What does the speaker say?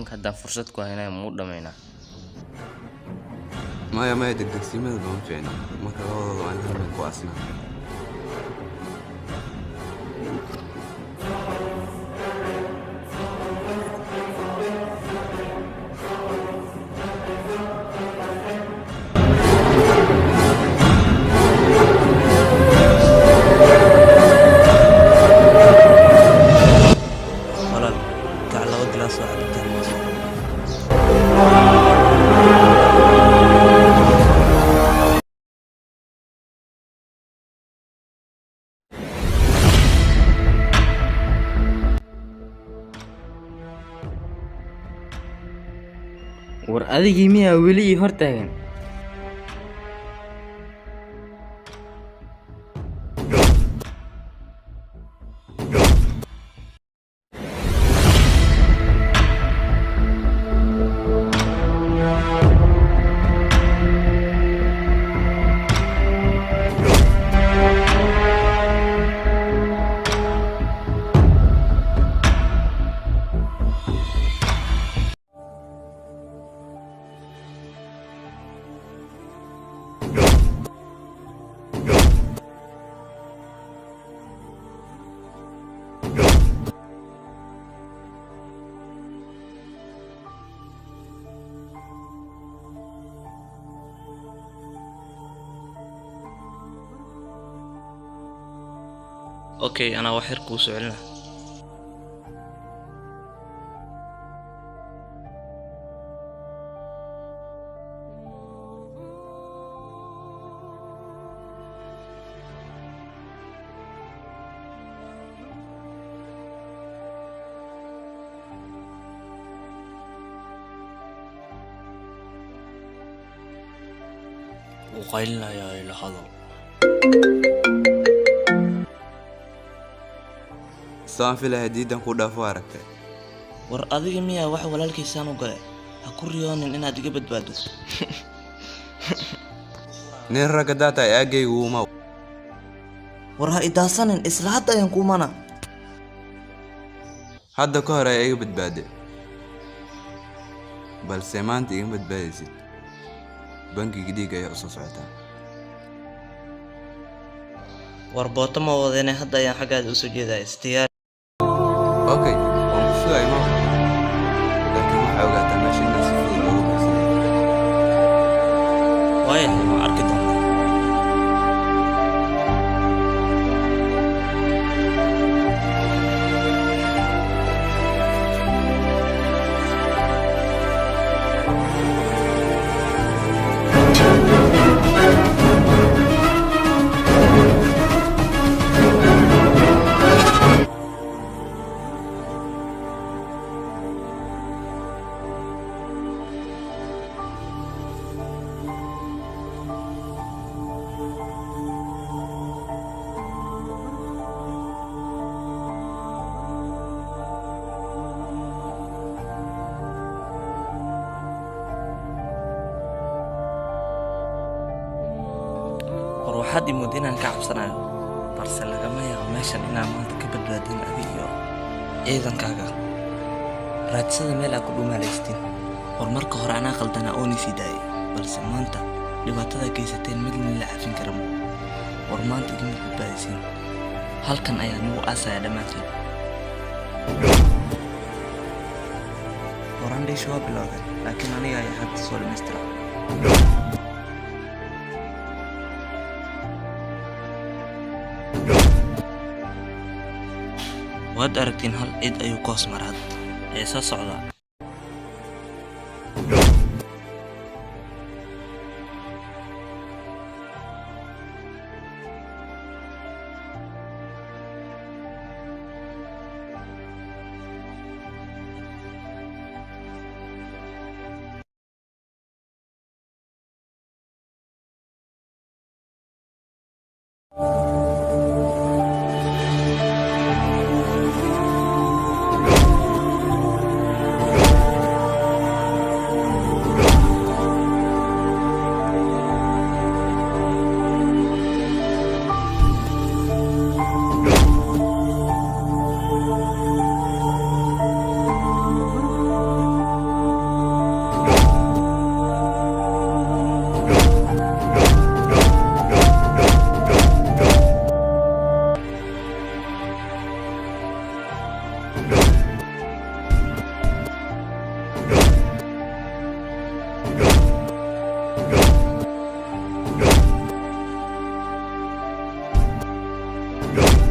nimanka haddaan fursad ku haynaa muu dhamaynaa. maya degdegsiimada lama fiicna marka labadooda waa in hal meel ku asnaa. war adigii miyaa weli ii hortaagan? اوكي انا واحد كوسو علنا وقيلنا يا إلى هذا saanfila hadiidan ku dhaafo aragtay. war adiga miyaa wax walaalkiisaan u galay ha ku riyoonin inaad iga badbaado. nin ragga daata aagaygu uma war ha idaasanin isla hadda ayaan ku mana hadda ka hor ay iga badbaade balse maanta iga badbaadaysid bangiga dhiiga ayaa u soo socotaa. war booto ma wadane hadda ayaan xaggaada u soo jeedaa istiyaar. اوكي ومشو اي ما لكن ما حاولت ماشي الناس في الوقت وايد ما اركض روحاتي مدينة كعب سنة برسل لغمية وماشان إنا مانتا كبدبادين أبيو إيضان كاغا راتسادة ميلا كلو ماليستين ورماركا هرانا قلدانا أوني سيداي بلسا مانتا لباتادا كيستين مدن اللي عافين كرمو ورمانتا دي مكبادسين هل كان أيانو آسا يدماتي وراندي شواب بلوغن لكن أنا يا حد سولي مسترا waad aragtiin hal cid ayuu koos marad ee soo socda. dhow